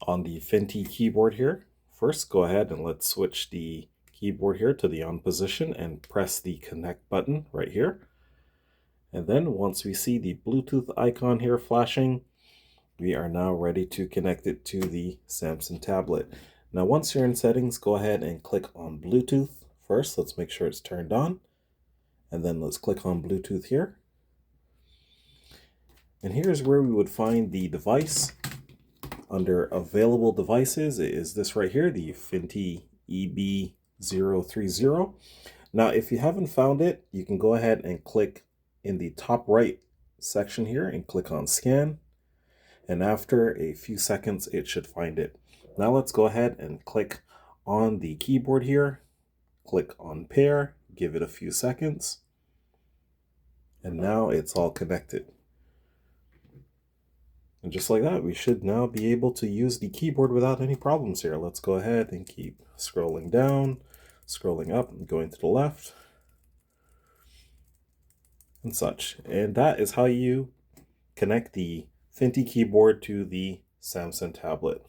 On the Fintie keyboard here, first go ahead and let's switch the keyboard here to the on position and press the connect button right here. And then once we see the Bluetooth icon here flashing, we are now ready to connect it to the Samsung tablet. Now once you're in settings, go ahead and click on Bluetooth. First, let's make sure it's turned on. And then let's click on Bluetooth here. And here's where we would find the device. Under available devices, it is this right here, the Fintie EB030. Now, if you haven't found it, you can go ahead and click in the top right section here and click on scan. And after a few seconds, it should find it. Now let's go ahead and click on the keyboard here, click on pair, give it a few seconds, and now it's all connected. And just like that, we should now be able to use the keyboard without any problems here. Let's go ahead and keep scrolling down, scrolling up, and going to the left, and such. And that is how you connect the Fintie keyboard to the Samsung tablet.